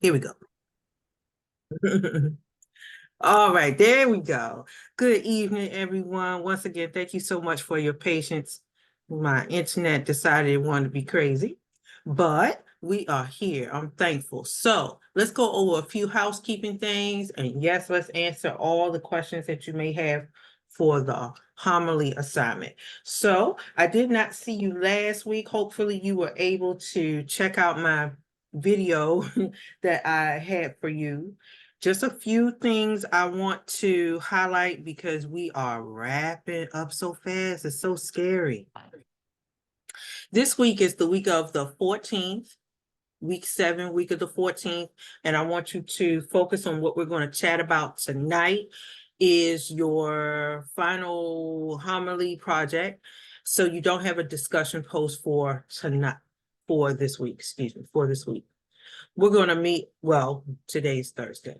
Here we go. All right, there we go. Good evening, everyone. Once again, thank you so much for your patience. My internet decided it wanted to be crazy, but we are here. I'm thankful. So let's go over a few housekeeping things. And yes, let's answer all the questions that you may have for the homily assignment. So I did not see you last week. Hopefully you were able to check out my video that I had for you. Just a few things I want to highlight because we are wrapping up so fast. It's so scary. This week is the week of the 14th, week 7, week of the 14th. And I want you to focus on what we're going to chat about tonight is your final homily project. So you don't have a discussion post for tonight, for this week, for this week. We're going to meet, well, today's Thursday.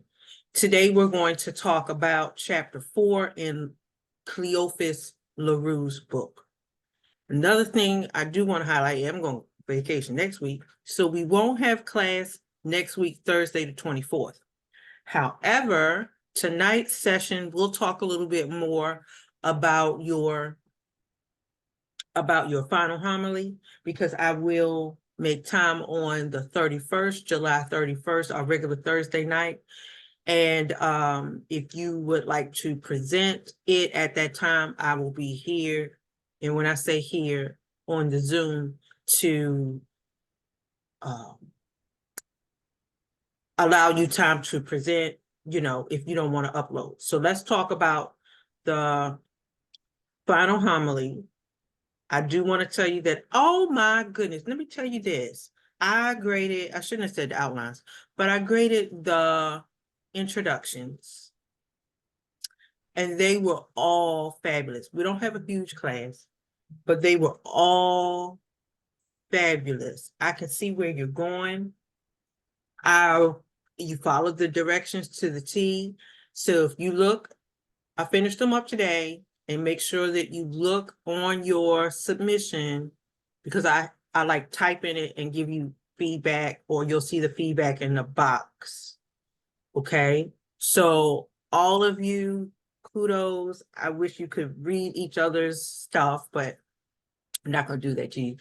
Today, we're going to talk about chapter 4 in Cleophas LaRue's book. Another thing I do want to highlight, I'm going on vacation next week, so we won't have class next week, Thursday the 24th. However, tonight's session, we'll talk a little bit more about your final homily, because I will make time on the 31st, July 31st, our regular Thursday night. And if you would like to present it at that time, I will be here. And when I say here, on the Zoom to allow you time to present, if you don't want to upload. So let's talk about the final homily. I do want to tell you that, oh my goodness, let me tell you this. I shouldn't have said the outlines, but I graded the introductions. And they were all fabulous. We don't have a huge class, but they were all fabulous. I can see where you're going. You followed the directions to the T. So if you look, I finished them up today, and make sure that you look on your submission, because I like typing it and give you feedback, or you'll see the feedback in the box. Okay. So all of you, kudos. I wish you could read each other's stuff, but I'm not going to do that to you.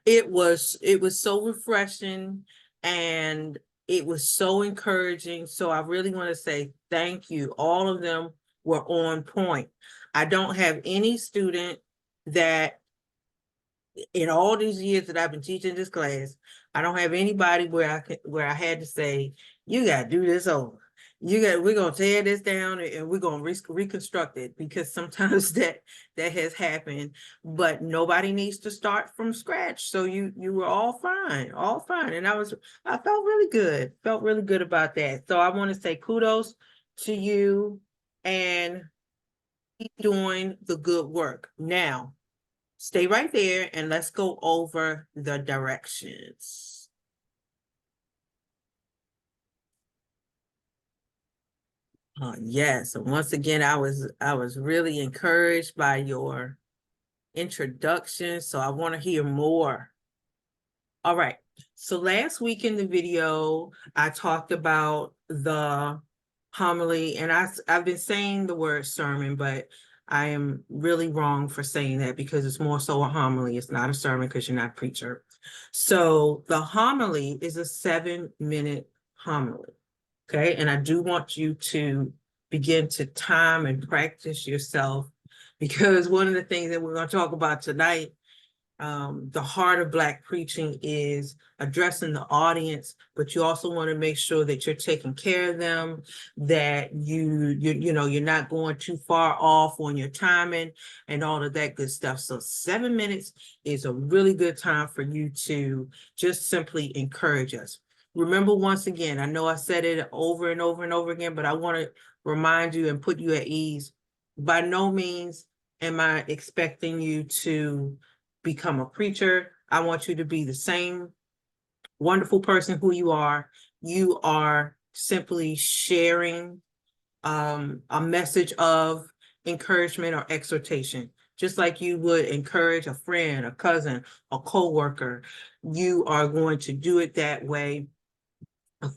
It was so refreshing, and it was so encouraging. So I really want to say thank you. All of them were on point. I don't have any student that, in all these years that I've been teaching this class, I don't have anybody where I had to say, you got to do this over. We're going to tear this down and we're going to reconstruct it, because sometimes that has happened, but nobody needs to start from scratch. So you were all fine. And I felt really good about that. So I want to say kudos to you, and keep doing the good work. Now, stay right there and let's go over the directions. Yes, and once again, I was really encouraged by your introduction, so I want to hear more. All right, so last week in the video, I talked about the homily, and I've been saying the word sermon, but I am really wrong for saying that, because it's more so a homily. It's not a sermon, because you're not a preacher. So the homily is a 7-minute homily. Okay, and I do want you to begin to time and practice yourself, because one of the things that we're going to talk about tonight, the heart of Black preaching is addressing the audience, but you also want to make sure that you're taking care of them, that you're not going too far off on your timing and all of that good stuff. So 7 minutes is a really good time for you to just simply encourage us. Remember, once again, I know I said it over and over and over again, but I want to remind you and put you at ease. By no means am I expecting you to become a preacher. I want you to be the same wonderful person who you are. You are simply sharing a message of encouragement or exhortation, just like you would encourage a friend, a cousin, a coworker. You are going to do it that way.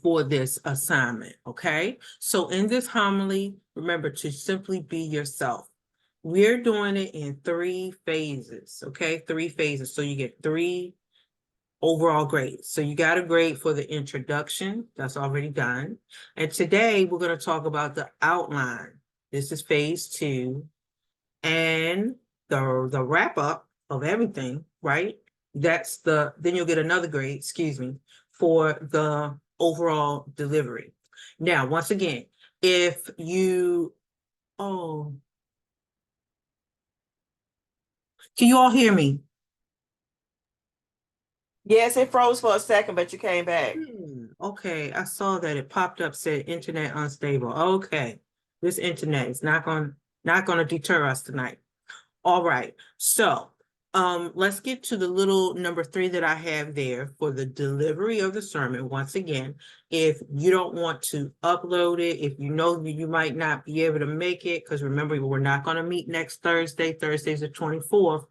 for this assignment, okay? So in this homily, remember to simply be yourself. We're doing it in 3 phases, okay? 3 phases. So you get 3 overall grades. So you got a grade for the introduction, that's already done. And today we're going to talk about the outline. This is phase 2. And the wrap up of everything, right? Then you'll get another grade, excuse me, for the overall delivery. Now, once again, if you, oh, can you all hear me? Yes, it froze for a second, but you came back. Okay, I saw that it popped up, said internet unstable. Okay, this internet is not going to deter us tonight. All right, so let's get to the little number 3 that I have there for the delivery of the sermon. Once again, if you don't want to upload it, if you know you might not be able to make it, because remember, we're not going to meet next Thursday. Thursday's the 24th.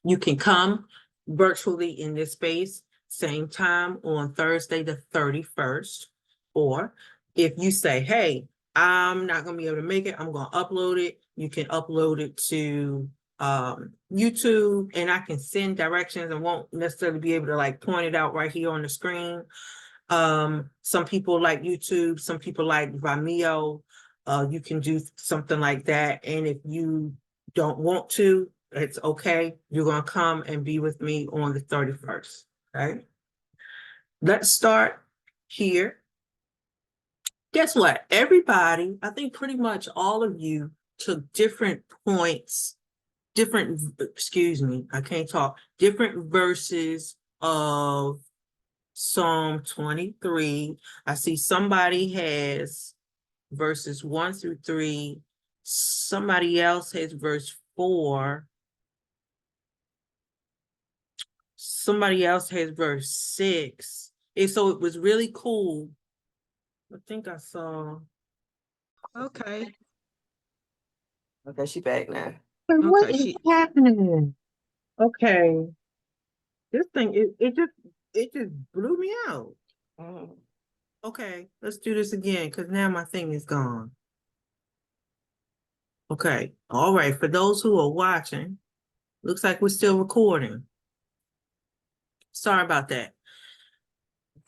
You can come virtually in this space, same time on Thursday, the 31st. Or if you say, hey, I'm not going to be able to make it, I'm going to upload it. You can upload it to YouTube, and I can send directions and won't necessarily be able to like point it out right here on the screen. Some people like YouTube, some people like Vimeo. You can do something like that. And if you don't want to, it's okay. You're going to come and be with me on the 31st. Okay. Let's start here. Guess what? Everybody, I think pretty much all of you took different points, different verses of Psalm 23. I see somebody has verses 1 through 3. Somebody else has verse 4. Somebody else has verse 6. And so it was really cool. I think I saw. Okay. Okay, she back now. What is happening? Okay. This thing, it just blew me out. Okay, let's do this again because now my thing is gone. Okay, all right. For those who are watching, looks like we're still recording. Sorry about that.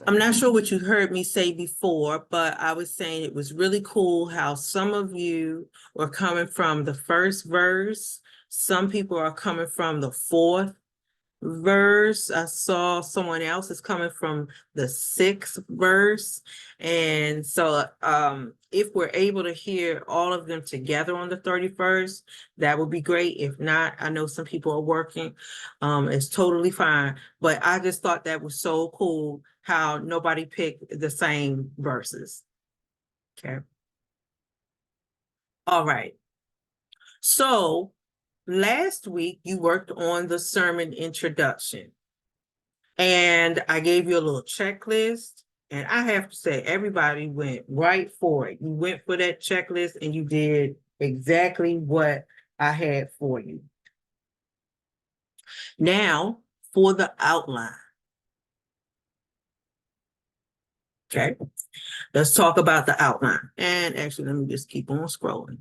I'm not sure what you heard me say before, but I was saying it was really cool how some of you were coming from the first verse. Some people are coming from the 4th verse. I saw someone else is coming from the 6th verse. And so if we're able to hear all of them together on the 31st, that would be great. If not, I know some people are working. It's totally fine. But I just thought that was so cool how nobody picked the same verses. Okay. All right. So last week you worked on the sermon introduction. And I gave you a little checklist, and I have to say, everybody went right for it. You went for that checklist and you did exactly what I had for you. Now, for the outline. Okay, let's talk about the outline. And actually, let me just keep on scrolling.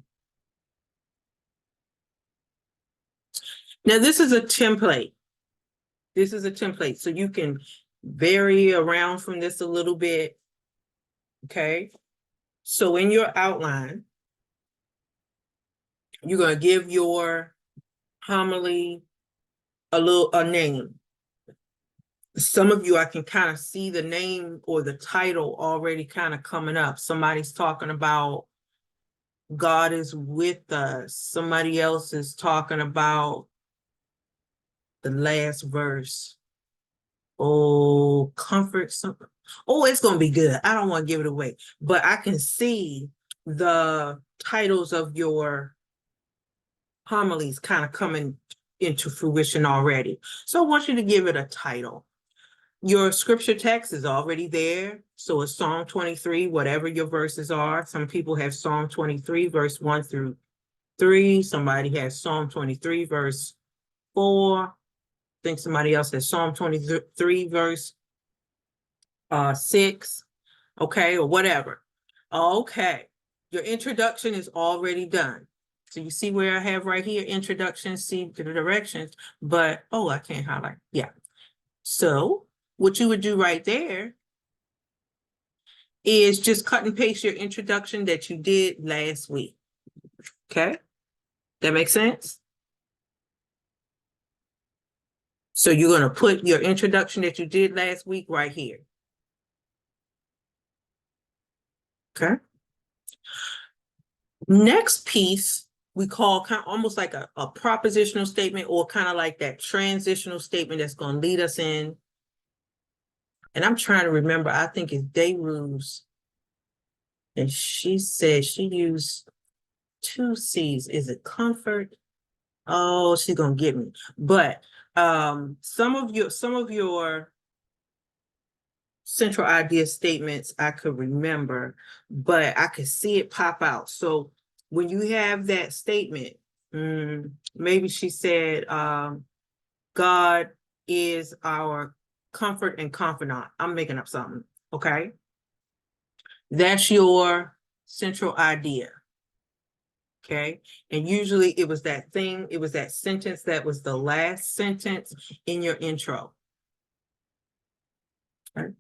Now, this is a template. This is a template, so you can vary around from this a little bit. Okay, so in your outline, you're going to give your homily a name. Some of you, I can kind of see the name or the title already kind of coming up. Somebody's talking about God is with us. Somebody else is talking about the last verse. Oh, comfort something. Oh, it's going to be good. I don't want to give it away, but I can see the titles of your homilies kind of coming into fruition already. So I want you to give it a title. Your scripture text is already there. So it's Psalm 23, whatever your verses are. Some people have Psalm 23, verse 1 through 3. Somebody has Psalm 23, verse 4. I think somebody else has Psalm 23, verse 6, okay, or whatever. Okay, your introduction is already done. So you see where I have right here, introduction, see the directions, but, oh, I can't highlight, yeah. So what you would do right there is just cut and paste your introduction that you did last week. Okay, that makes sense? So you're gonna put your introduction that you did last week right here. Okay. Next piece, we call kind of almost like a propositional statement, or kind of like that transitional statement that's gonna lead us in. And I'm trying to remember, I think it's Dayru's. And she said she used 2 C's. Is it comfort? Oh, she's gonna get me. But some of your central idea statements I could remember, but I could see it pop out. So when you have that statement, maybe she said, God is our comfort and confidant. I'm making up something, okay? That's your central idea. Okay, and usually it was that thing, it was that sentence that was the last sentence in your intro. Okay.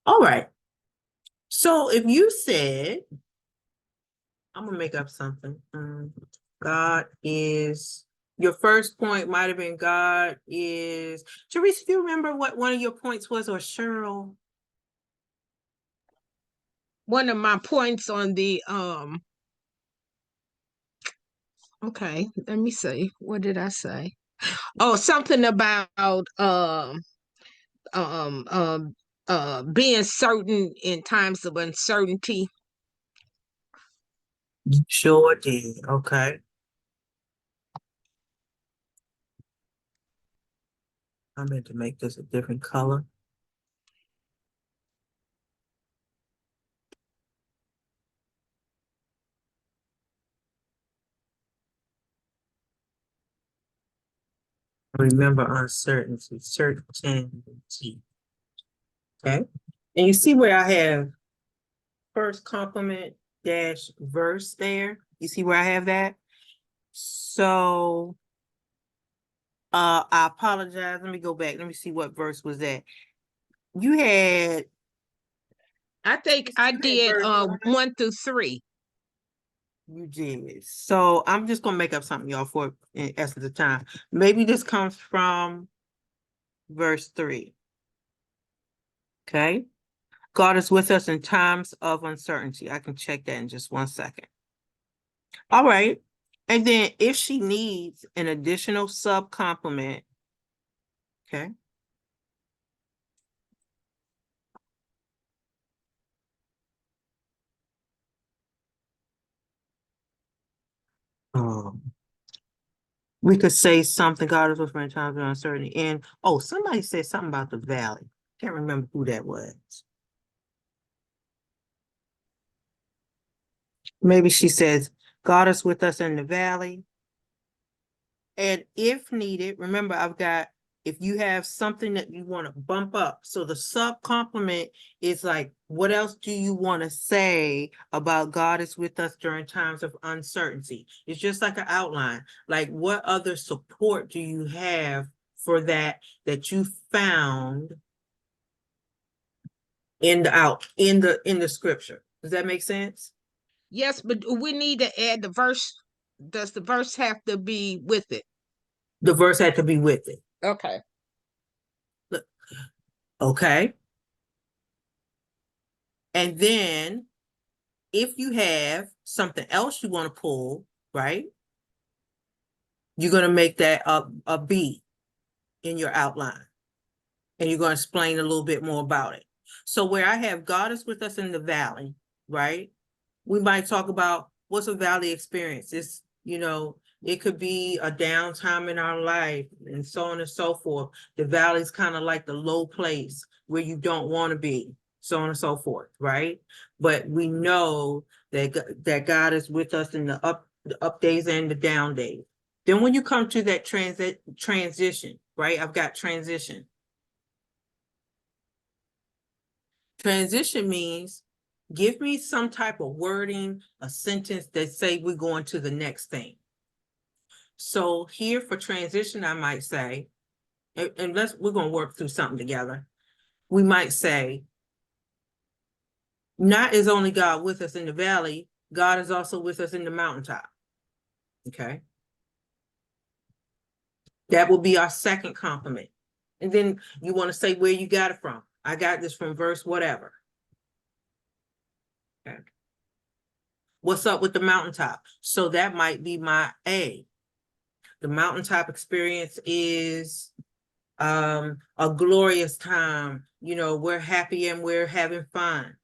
All right. So if you said, I'm gonna make up something. God is, your first point might have been God is, Teresa, do you remember what one of your points was, or Cheryl? One of my points on the okay, let me see. What did I say? Oh, something about um um being certain in times of uncertainty. Sure did. Okay. I meant to make this a different color. Remember uncertainty, certainty. Okay. And you see where I have first complement dash verse there? You see where I have that? So I apologize. Let me go back. Let me see what verse was that. You had, I think I You had did verse 1 through 3. you did. So I'm just gonna make up something, y'all, for in essence of time. Maybe this comes from verse 3. Okay. God is with us in times of uncertainty. I can check that in just 1 second. All right. And then if she needs an additional sub complement, okay. We could say something, God is with me in times of uncertainty. And oh, somebody said something about the valley. Can't remember who that was. Maybe she says, God is with us in the valley. And if needed, remember, I've got, if you have something that you want to bump up. So the sub complement is like, what else do you want to say about God is with us during times of uncertainty? It's just like an outline. Like, what other support do you have for that you found in the scripture? Does that make sense? Yes, but we need to add the verse. Does the verse have to be with it? The verse had to be with it. Okay. Okay. And then if you have something else you want to pull, right? You're going to make that a B in your outline. And you're going to explain a little bit more about it. So where I have God is with us in the valley, right? We might talk about what's a valley experience. It's, it could be a downtime in our life and so on and so forth. The valley is kind of like the low place where you don't want to be, so on and so forth, right? But we know that God is with us in the up days and the down days. Then when you come to that transition, right? I've got transition. Transition means give me some type of wording, a sentence that say we're going to the next thing. So here for transition, I might say, and we're going to work through something together. We might say, not is only God with us in the valley, God is also with us in the mountaintop. Okay. That will be our second compliment. And then you want to say where you got it from. I got this from verse whatever. Okay. What's up with the mountaintop? So that might be my A. The mountaintop experience is a glorious time. You know, we're happy and we're having fun.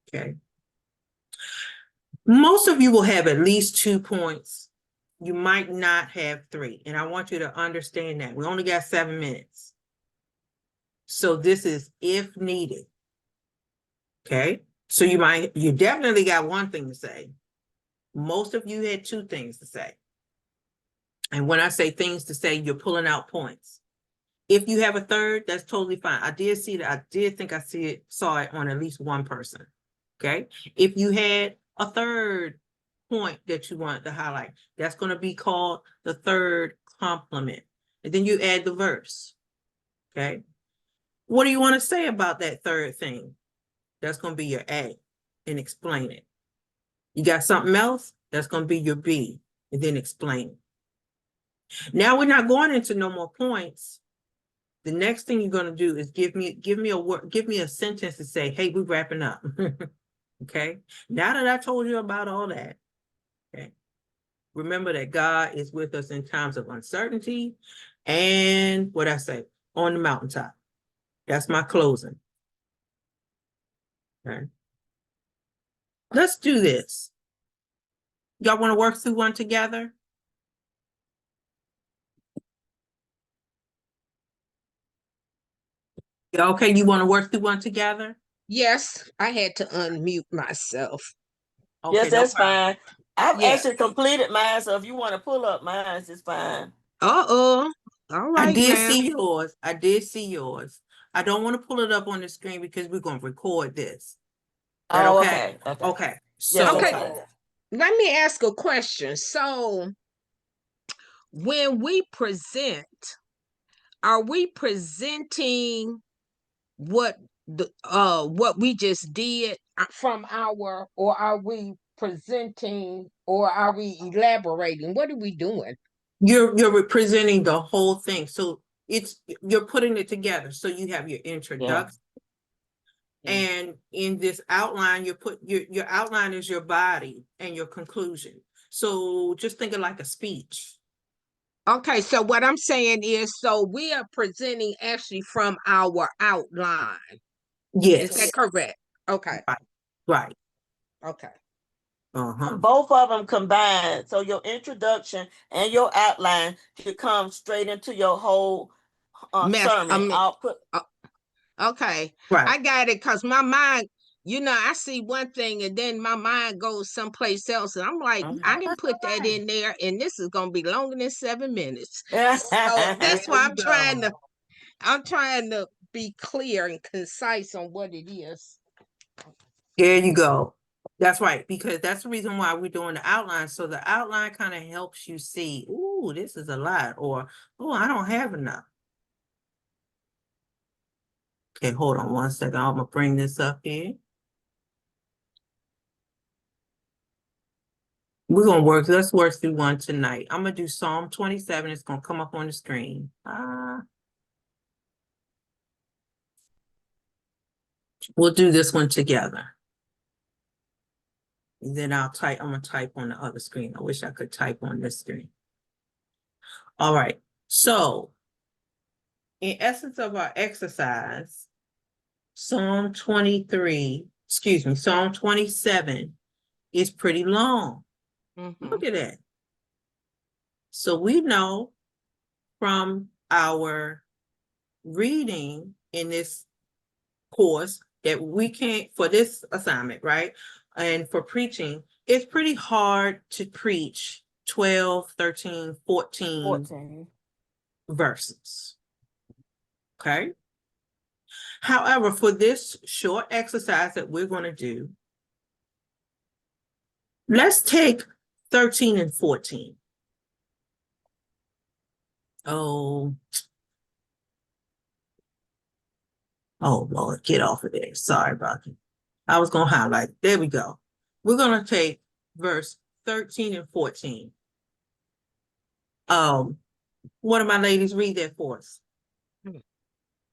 Okay. Most of you will have at least 2 points. You might not have 3. And I want you to understand that. We only got 7 minutes. So this is if needed. Okay. So you definitely got 1 thing to say. Most of you had 2 things to say. And when I say things to say, you're pulling out points. If you have a third, that's totally fine. I did see that. I did think I saw it on at least 1 person. Okay. If you had a third point that you wanted to highlight, that's going to be called the third compliment. And then you add the verse. Okay. What do you want to say about that third thing? That's going to be your A, and explain it. You got something else? That's going to be your B, and then explain it. Now we're not going into no more points. The next thing you're going to do is give me a sentence to say, hey, we're wrapping up. Okay. Now that I told you about all that, okay, remember that God is with us in times of uncertainty and what I say on the mountaintop. That's my closing. Okay. Let's do this. Y'all want to work through one together? Yeah, okay, you want to work through one together? Yes, I had to unmute myself. Okay, Yes, no that's problem. fine. I've Yeah. actually completed mine, so if you want to pull up mine, it's fine. All I right did now. see yours. I did see yours. I don't want to pull it up on the screen because we're going to record this. That Oh, okay? okay. Okay. Yes, So, that's Okay. fine. Let me ask a question. So when we present, are we presenting what we just did from or are we presenting or are we elaborating? What are we doing? you're representing the whole thing. So you're putting it together. So you have your introduction. Yeah. And in this outline, your outline is your body and your conclusion. So just think of like a speech. Okay, so what I'm saying is, so we are presenting actually from our outline. Is that Yes. correct? Okay, Right. okay. Uh-huh. Both of them combined. So your introduction and your outline should come straight into your whole sermon. I'll put Okay, Right. I got it because my mind, I see one thing and then my mind goes someplace else. And I'm like, I didn't put that in there, and this is going to be longer than 7 minutes. So that's why I'm trying to be clear and concise on what it is. There you go. That's right, because that's the reason why we're doing the outline. So the outline kind of helps you see, ooh, this is a lot, or, oh, I don't have enough. Okay, hold on 1 second. I'm gonna bring this up here. Let's work through one tonight. I'm gonna do Psalm 27. It's gonna come up on the screen. We'll do this one together. And then I'm gonna type on the other screen. I wish I could type on this screen. All right, so in essence of our exercise, Psalm 27 is pretty long. Look at that. So we know from our reading in this course that we can't, for this assignment, right? And for preaching, it's pretty hard to preach 12, 13, 14 14. verses. Okay. However, for this short exercise that we're going to do, let's take 13 and 14. Oh, Lord, get off of there. Sorry about it. I was going to highlight. There we go. We're going to take verse 13 and 14. One of my ladies read that for us.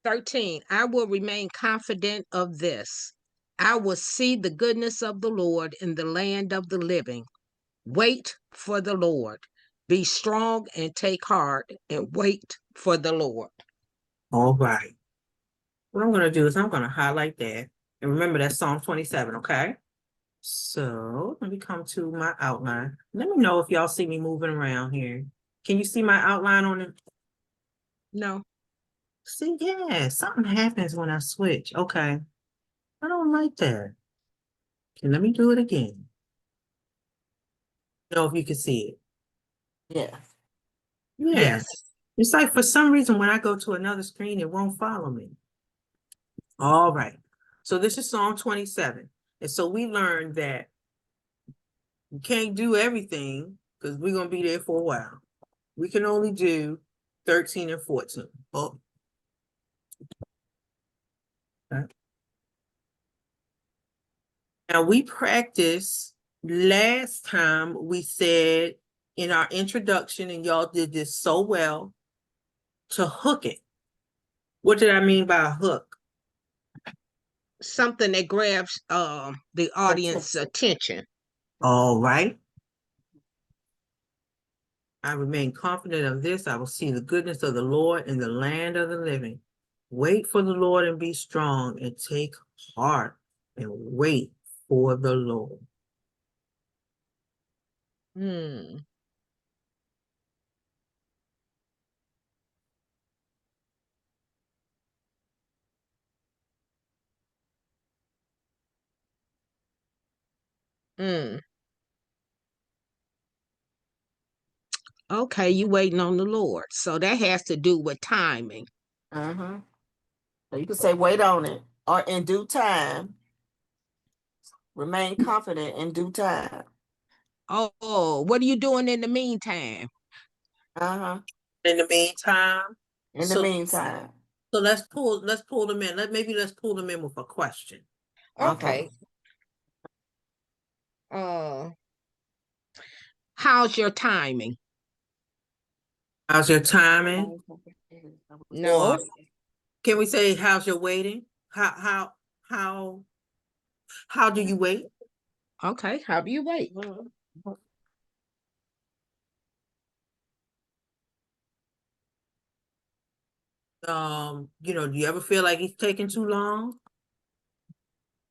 13, I will remain confident of this. I will see the goodness of the Lord in the land of the living. Wait for the Lord. Be strong and take heart and wait for the Lord. All right. What I'm going to do is I'm going to highlight that. And remember, that's Psalm 27, okay? So let me come to my outline. Let me know if y'all see me moving around here. Can you see my outline on it? No. See, yeah, something happens when I switch. Okay. I don't like that. Okay, let me do it again. Know if you can see it. Yeah. Yeah. Yes. It's like for some reason when I go to another screen, it won't follow me. All right. So this is Psalm 27. And so we learned that you can't do everything because we're going to be there for a while. We can only do 13 and 14. Oh. Okay. Now we practiced last time we said in our introduction, and y'all did this so well, to hook it. What did I mean by a hook? Something that grabs the audience's attention. All right. I remain confident of this. I will see the goodness of the Lord in the land of the living. Wait for the Lord and be strong and take heart and wait for the Lord. Hmm. Hmm. Okay, you waiting on the Lord. So that has to do with timing. So you can say, wait on it, or in due time. Remain confident in due time. Oh, what are you doing in the meantime? In the meantime, In the meantime. so let's pull them in. Let's pull them in with a question. Okay. How's your timing? How's your timing? No. Or can we say how's your waiting? How do you wait? Okay, how do you wait? Do you ever feel like it's taking too long?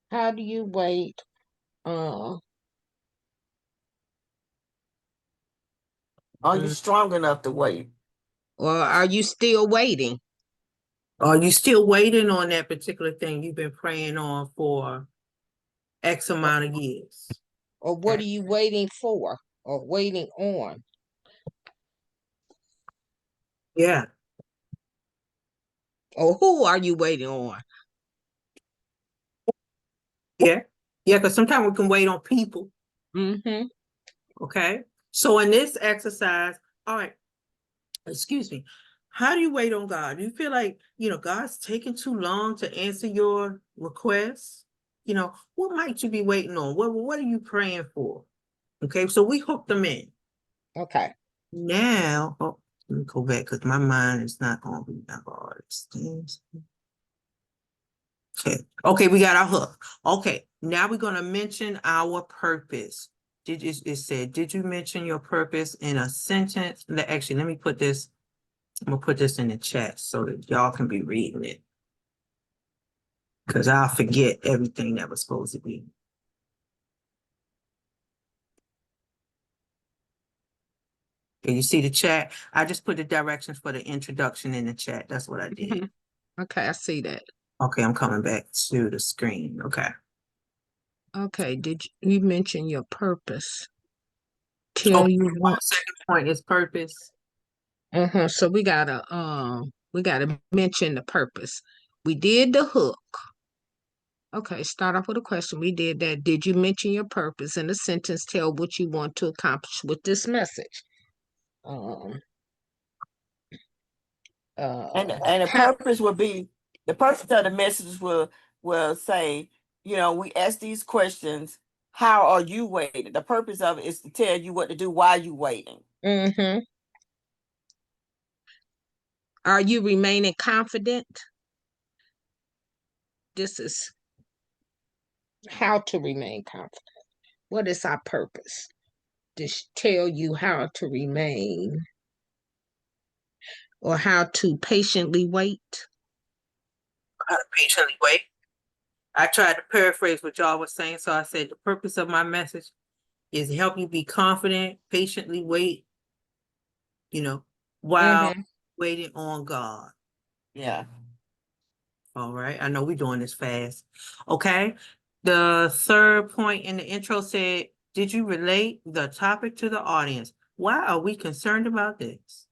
How do you wait? Are you strong enough to wait? Or are you still waiting? Are you still waiting on that particular thing you've been praying on for X amount of years? Or what are you waiting for or waiting on? Yeah. Or who are you waiting on? Yeah. Yeah, because sometimes we can wait on people. Mm-hmm. Okay. So in this exercise, all right, excuse me. How do you wait on God? Do you feel like, God's taking too long to answer your requests? What might you be waiting on? What are you praying for? Okay, so we hooked them in. Okay. Now, let me go back because my mind is not going to remember all these things. Okay, we got our hook. Okay, now we're going to mention our purpose. It said, did you mention your purpose in a sentence? Actually, let me put this. I'm gonna put this in the chat so that y'all can be reading it. Because I'll forget everything that was supposed to be. Can you see the chat? I just put the directions for the introduction in the chat. That's what I did. Okay, I see that. Okay, I'm coming back to the screen. Okay. Okay, did you mention your purpose? Tell you My what. second point is purpose. So we gotta mention the purpose. We did the hook. Okay, start off with a question. We did that. Did you mention your purpose in a sentence? Tell what you want to accomplish with this message. And Uh, the purpose will be, the purpose of the message will say, you know, we ask these questions. How are you waiting? The purpose of it is to tell you what to do while you waiting. mm-hmm. Are you remaining confident? This is how to remain confident. What is our purpose? To tell you how to remain or how to patiently wait. How to patiently wait. I tried to paraphrase what y'all was saying, so I said the purpose of my message is to help you be confident, patiently wait, you know, while waiting on God. Yeah. All right. I know we're doing this fast. Okay. The third point in the intro said, did you relate the topic to the audience? Why are we concerned about this?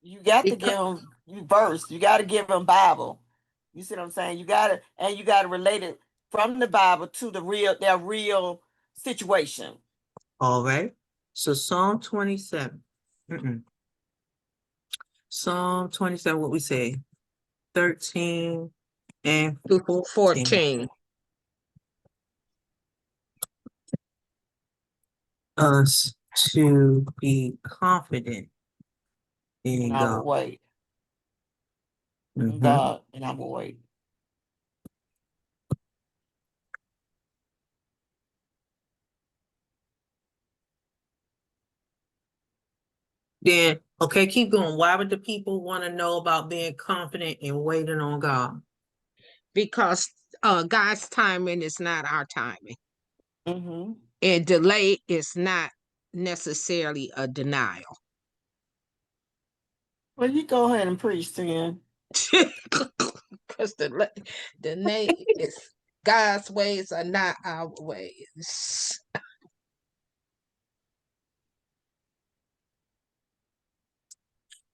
You got to give them verse. You got to give them Bible. You see what I'm saying? You got to relate it from the Bible to their real situation. All right. So Psalm 27. Psalm 27, what we say? 13 and 14. Us to be confident in And I will God. wait. Mhm. God, and I will wait. Then, okay, keep going. Why would the people want to know about being confident and waiting on God? Because God's timing is not our timing. Mm-hmm. And delay is not necessarily a denial. Well, you go ahead and preach then. Because delay is God's ways are not our ways.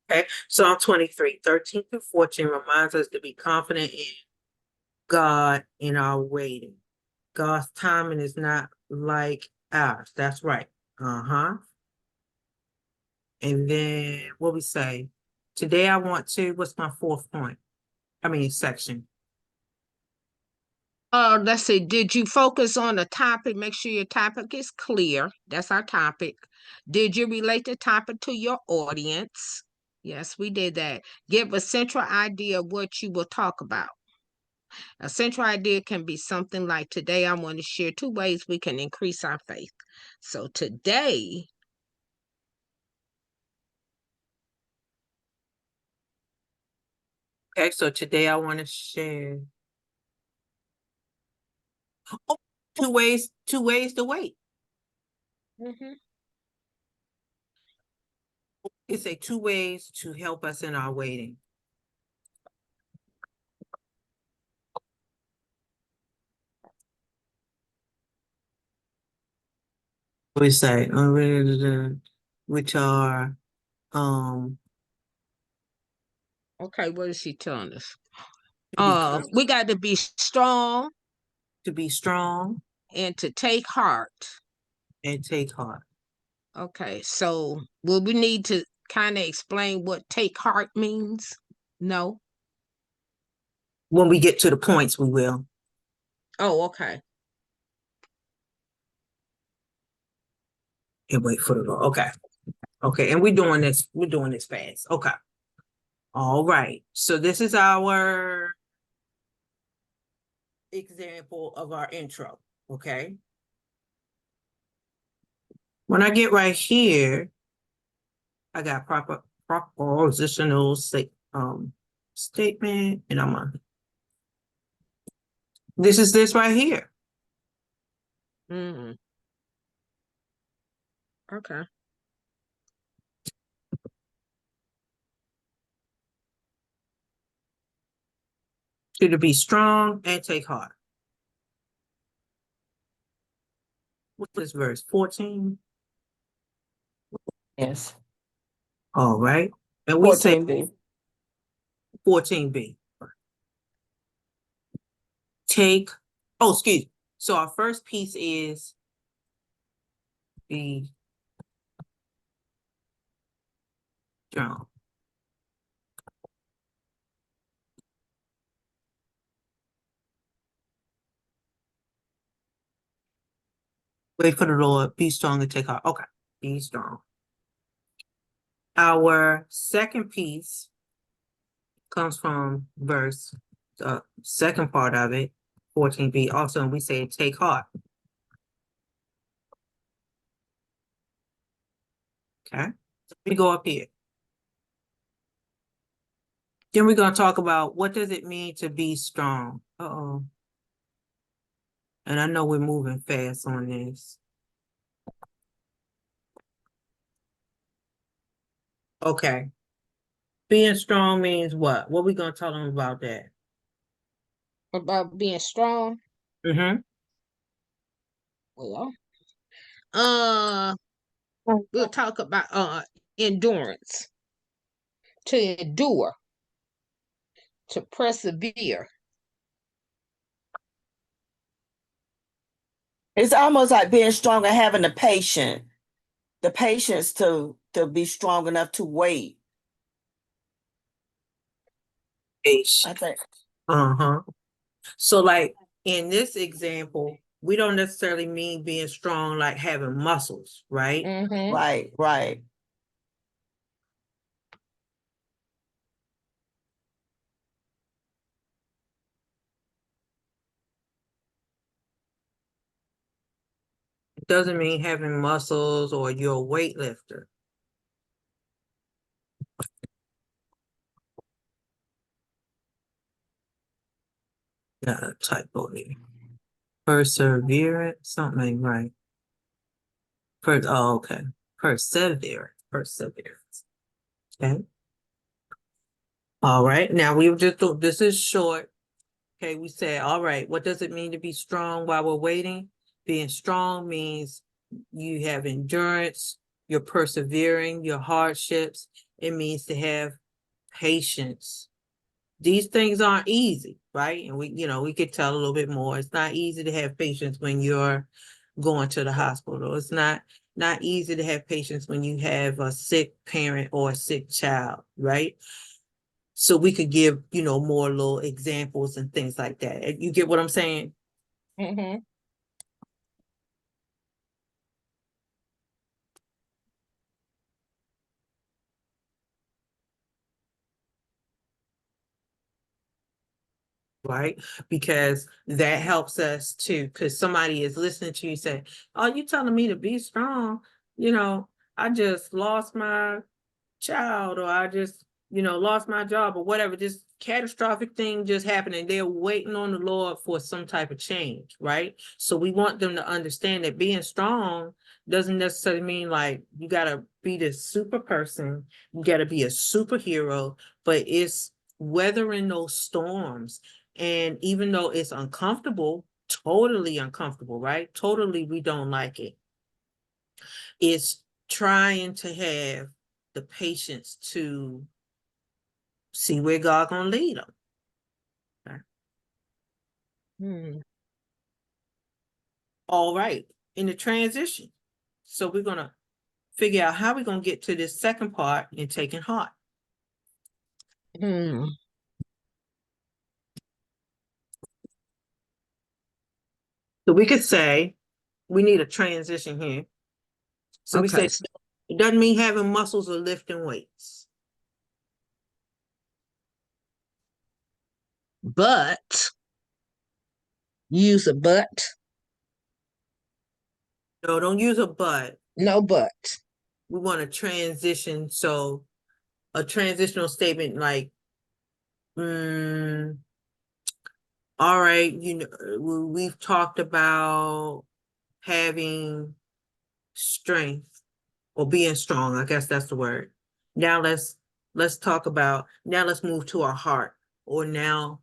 Okay, Psalm 23, 13 through 14 reminds us to be confident in God in our waiting. God's timing is not like ours. That's right. Uh-huh. And then what we say? Today I want to, what's my fourth point? Section. Let's see. Did you focus on the topic? Make sure your topic is clear. That's our topic. Did you relate the topic to your audience? Yes, we did that. Give a central idea of what you will talk about. A central idea can be something like, today I want to share 2 ways we can increase our faith. So today, okay, so today I want to share 2 ways to wait. It's a 2 ways to help us in our waiting. We say, which are, okay, what is she telling us? We got to be strong. To be strong. And to take heart. And take heart. Okay, so will we need to kind of explain what take heart means? No. When we get to the points, we will. Oh, okay. And wait for the okay. Okay, and we're doing this fast. Okay. All right. So this is our example of our intro. Okay. When I get right here, I got propositional statement, and I'm on. This is this right here. Okay. To be strong and take heart. What's this verse? 14? Yes. All right. And we say, 14b. Take, oh, excuse me. So our first piece is be strong. Wait for the Lord, be strong and take heart. Okay, be strong. Our second piece comes from verse, the second part of it, 14b. Also, and we say take heart. Okay, we go up here. Then we're gonna talk about what does it mean to be strong. Uh-oh. And I know we're moving fast on this. Okay. Being strong means what? What we gonna tell them about that? About being strong. Mm-hmm. Well, we'll talk about endurance, to endure, to persevere. It's almost like being strong and having the patience to be strong enough to wait. I think. Uh-huh. So like in this example, we don't necessarily mean being strong like having muscles, right? Mm-hmm. Right. It doesn't mean having muscles or you're a weightlifter. Got a typo there. Perseverance, something ain't right. Oh, okay. Perseverance. Okay. All right. Now we just thought this is short. Okay, we said, all right, what does it mean to be strong while we're waiting? Being strong means you have endurance, you're persevering, your hardships. It means to have patience. These things aren't easy, right? And we could tell a little bit more. It's not easy to have patience when you're going to the hospital. It's not easy to have patience when you have a sick parent or a sick child, right? So we could give, more little examples and things like that. You get what I'm saying? Mm-hmm. Right? Because that helps us too, because somebody is listening to you say, oh, you telling me to be strong? I just lost my child, or I just, lost my job, or whatever. This catastrophic thing just happened, and they're waiting on the Lord for some type of change, right? So we want them to understand that being strong doesn't necessarily mean like you gotta be this super person, you gotta be a superhero, but it's weathering those storms. And even though it's uncomfortable, totally uncomfortable, right? Totally, we don't like it. It's trying to have the patience to see where God gonna lead them. Okay. Hmm. All right, in the transition. So we're gonna figure out how we're gonna get to this second part in taking heart. Hmm. So we could say we need a transition here. So we Okay. say it doesn't mean having muscles or lifting weights. But use a but. No, don't use a but. No but. We want to transition. So a transitional statement like, all right, we've talked about having strength or being strong. I guess that's the word. Now let's move to our heart. Or now,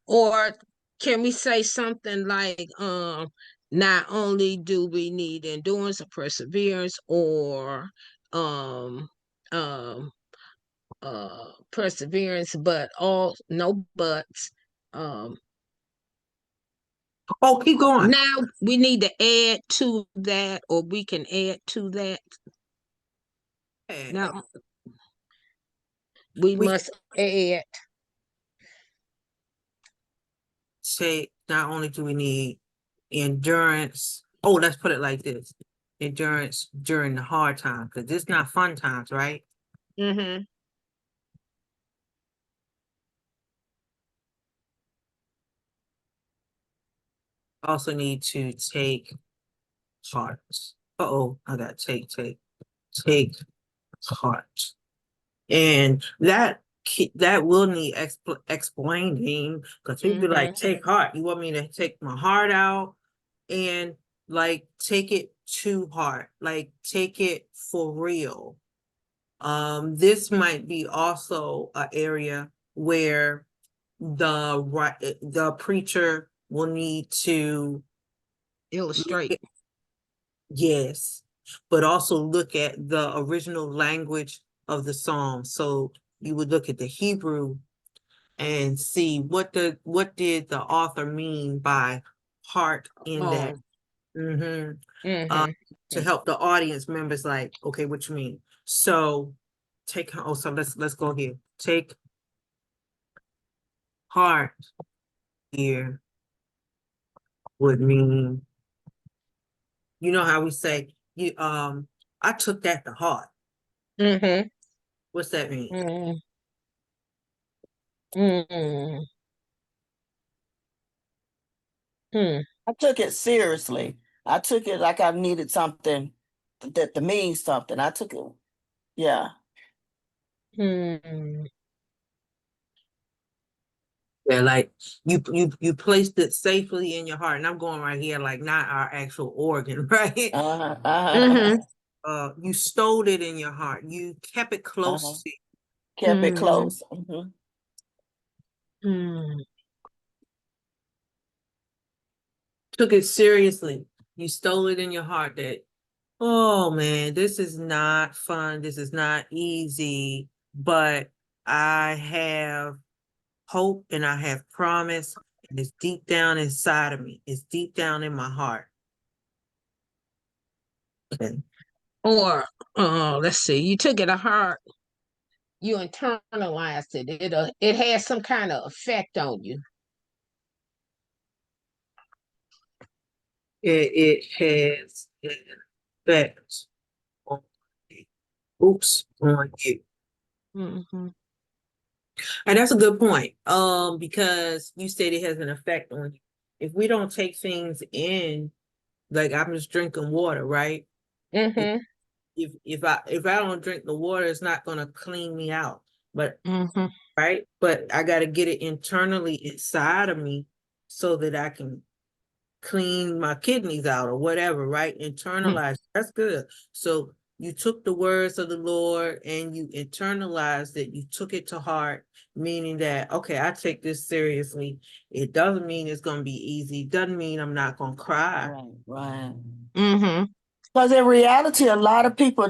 Or can we say something like, not only do we need endurance or perseverance, or perseverance, but all no buts. Oh, keep going. Now we need to add to that, or we can add to that. Now we We must add. say not only do we need endurance. Oh, let's put it like this: endurance during the hard times, because it's not fun times, right? Mm-hmm. Also need to take heart. Uh-oh, I got take heart. And that will need explaining, because people be like, take heart. You want me to take my heart out and like take it to heart, like take it for real. This might be also an area where the preacher will need to Illustrate. yes, but also look at the original language of the psalm. So you would look at the Hebrew and see what did the author mean by heart in that. Oh. Uh, Mm-hmm. to help the audience members, like, okay, what you mean? So so let's go here. Take heart here would mean, you know how we say, I took that to heart. Mm-hmm. What's that mean? Mm-hmm. Mm-hmm. I took it seriously. I took it like I needed something that to mean something. I took it, yeah. Mm-hmm. Yeah, like you placed it safely in your heart, and I'm going right here, like not our actual organ, right? Uh-huh, Mm-hmm. You stowed it in your heart. You kept it close uh-huh. to you. Kept it Mm-hmm. close. Mm-hmm. Took it seriously. You stole it in your heart that, oh man, this is not fun. This is not easy, but I have hope and I have promise, and it's deep down inside of me. It's deep down in my heart. Okay. Or let's see, you took it to heart, you internalized it. It has some kind of effect on you. It has an effect on on you. Mm-hmm. And that's a good point. Because you said it has an effect on you. If we don't take things in, like I'm just drinking water, right? If Mm-hmm. if I don't drink the water, it's not gonna clean me out. But Mm-hmm. right, but I gotta get it internally inside of me so that I can clean my kidneys out or whatever, right? Internalize. That's good. So you took the words of the Lord and you internalized it. You took it to heart, meaning that, okay, I take this seriously. It doesn't mean it's going to be easy. Doesn't mean I'm not going to cry. Right. Mm-hmm. Because in reality, a lot of people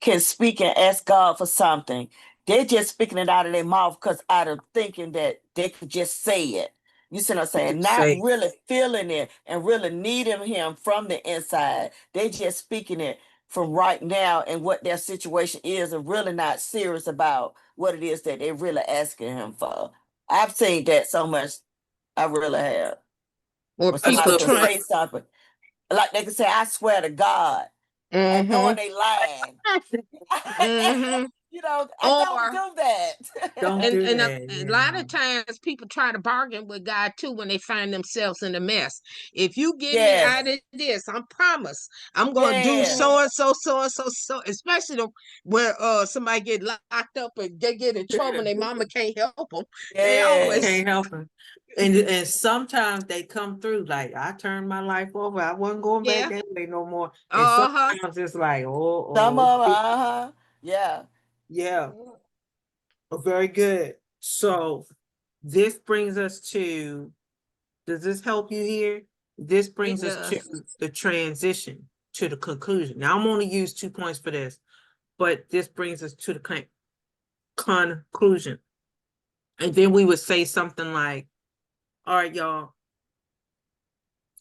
can speak and ask God for something. They're just speaking it out of their mouth because out of thinking that they could just say it. You see what I'm saying? Not Say, really feeling it and really needing him from the inside. They just speaking it from right now and what their situation is and really not serious about what it is that they're really asking him for. I've seen that so much. I really have. Or When that's a somebody people good can point. trying. say something, like they can say, I swear to God, and knowing Mm-hmm. they lying. Mm-hmm. I don't Or do that. Don't and do and a, that. a Yeah. lot of times people try to bargain with God too when they find themselves in a mess. If you get me Yes, out of this, I promise I'm gonna do yes, so and so, so and so, so. Especially where somebody get locked up and they get in trouble and their mama can't help them. They always Can't help it. And sometimes they come through like, I turned my life over. I wasn't going back yeah. that way no more. And Uh-huh. sometimes it's like, some oh, of yeah. yeah, very good. So this brings us to, does this help you here? This It brings us to does. the transition to the conclusion. Now I'm going to use 2 points for this. but this brings us to the conclusion. And then we would say something like, all right, y'all,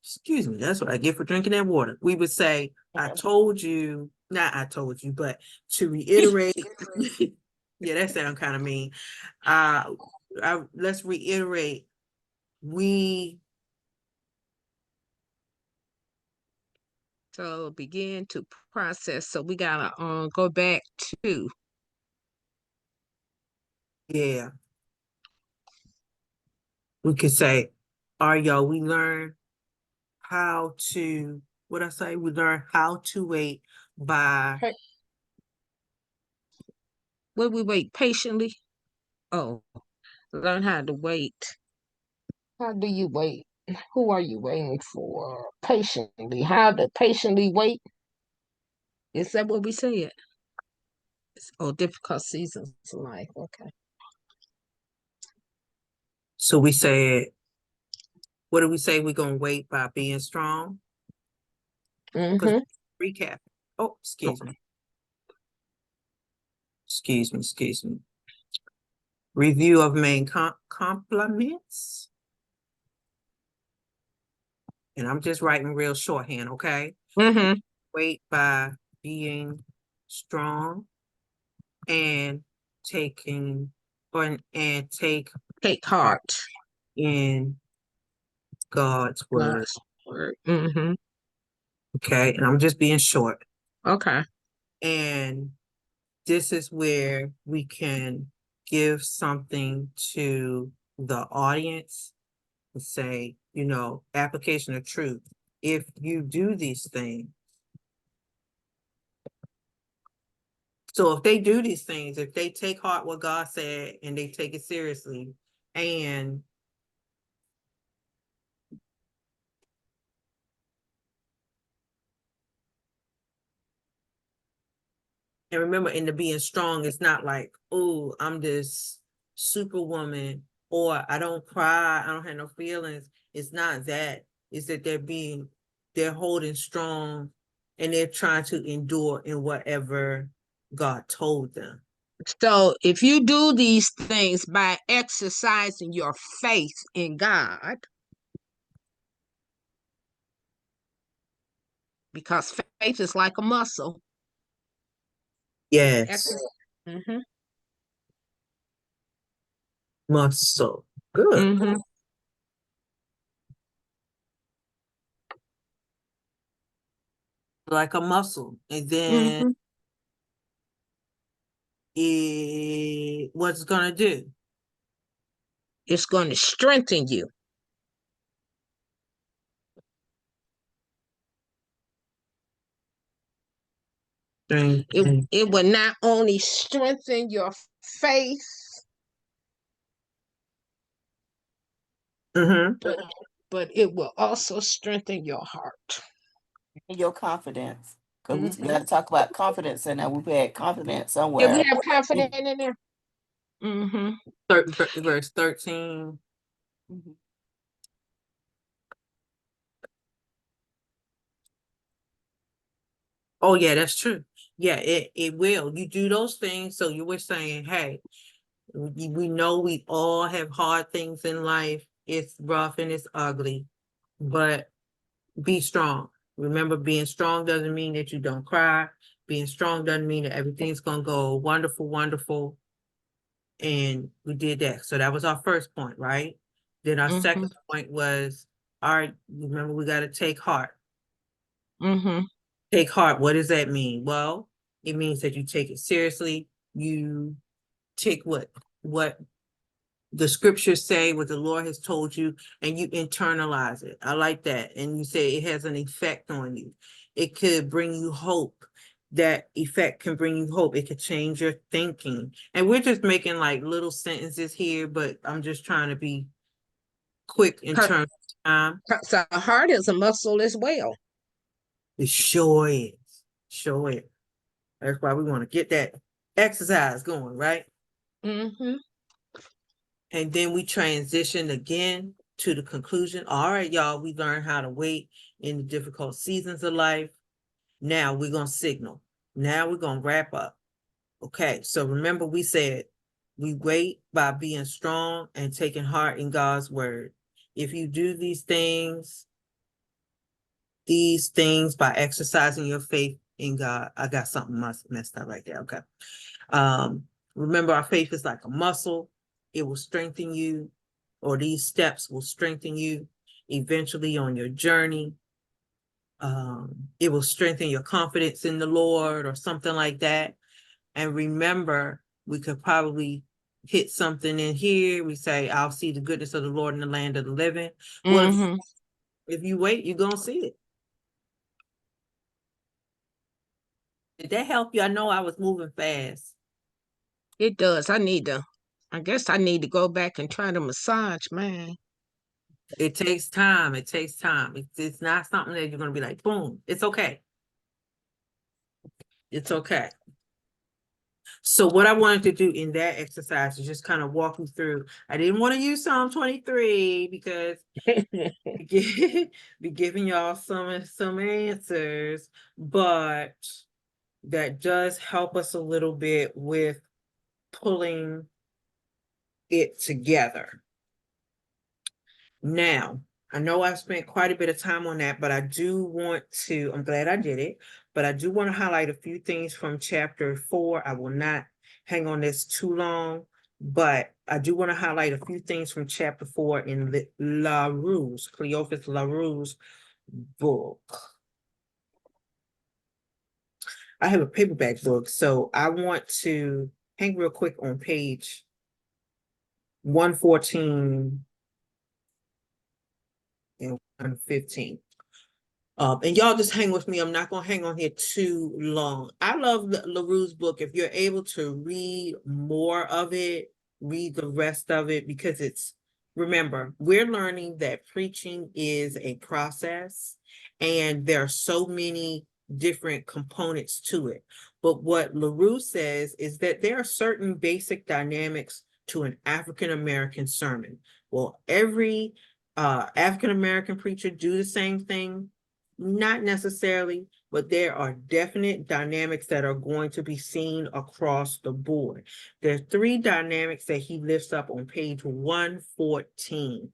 excuse me, that's what I get for drinking that water. We would say, I told you, not I told you, but to reiterate, yeah, that sounds kind of mean. Let's reiterate, we So begin to process. So we gotta go back to. yeah, we could say, all right, y'all, we learn how to, what I say, we learn how to wait by, Will we wait patiently? Oh, learn how to wait. How do you wait? Who are you waiting for? Patiently. How to patiently wait? Is that what we said? Oh, difficult seasons of life. Okay. so we said, what do we say? We're gonna wait by being strong? Because recap. Oh, excuse me. Excuse me. Review of main compliments. And I'm just writing real shorthand, okay? Wait by being strong and taking and take heart in God's word. Word. Okay, and I'm just being short. Okay. And this is where we can give something to the audience and say, you know, application of truth. If you do these things, so if they do these things, if they take heart what God said and they take it seriously, and remember, in the being strong, it's not like, oh, I'm this superwoman, or I don't cry, I don't have no feelings. It's not that. It's that they're holding strong and they're trying to endure in whatever God told them. So if you do these things by exercising your faith in God, because faith is like a muscle. Yes. Muscle. Good. Like a muscle. And then what's it gonna do? It's going to strengthen you. It will not only strengthen your faith, but it will also strengthen your heart. And your confidence. Because we got to talk about confidence, and now we've had confidence somewhere. Yeah, we have confidence in there. Verse 13. Oh yeah, that's true. Yeah, it will. You do those things, so you were saying, hey, we know we all have hard things in life. It's rough and it's ugly, but be strong. Remember, being strong doesn't mean that you don't cry. Being strong doesn't mean that everything's gonna go wonderful, wonderful. And we did that. So that was our first point, right? Then our second point was, all right, remember, we got to take heart. Take heart. What does that mean? Well, it means that you take it seriously. You take what the scriptures say, what the Lord has told you, and you internalize it. I like that. And you say it has an effect on you. It could bring you hope. That effect can bring you hope. It could change your thinking. And we're just making like little sentences here, but I'm just trying to be quick in terms of time. So heart is a muscle as well. It sure is. Sure is. That's why we want to get that exercise going, right? And then we transition again to the conclusion. All right, y'all, we learned how to wait in the difficult seasons of life. Now we're going to signal. Now we're going to wrap up. Okay, so remember we said we wait by being strong and taking heart in God's word. If you do these things by exercising your faith in God. I got something messed up right there. Okay. Remember, our faith is like a muscle. It will strengthen you, or these steps will strengthen you eventually on your journey. It will strengthen your confidence in the Lord or something like that. And remember, we could probably hit something in here. We say, I'll see the goodness of the Lord in the land of the living. Well, Mhm. if you wait, you're going to see it. Did that help you? I know I was moving fast. It does. I guess I need to go back and try the massage, man. It takes time. It takes time. It's not something that you're going to be like, boom. It's okay. It's okay. So what I wanted to do in that exercise is just kind of walk you through. I didn't want to use Psalm 23 because be giving y'all some answers, but that does help us a little bit with pulling it together. Now, I know I've spent quite a bit of time on that, but I do want to, I'm glad I did it, but I do want to highlight a few things from chapter 4. I will not hang on this too long, but I do want to highlight a few things from chapter 4 in Cleophas LaRue's book. I have a paperback book, so I want to hang real quick on page 114 and 115. And y'all just hang with me. I'm not gonna hang on here too long. I love LaRue's book. If you're able to read more of it, read the rest of it, because remember, we're learning that preaching is a process and there are so many different components to it. But what LaRue says is that there are certain basic dynamics to an African-American sermon. Well, every African-American preacher do the same thing? Not necessarily, but there are definite dynamics that are going to be seen across the board. There are 3 dynamics that he lifts up on page 114.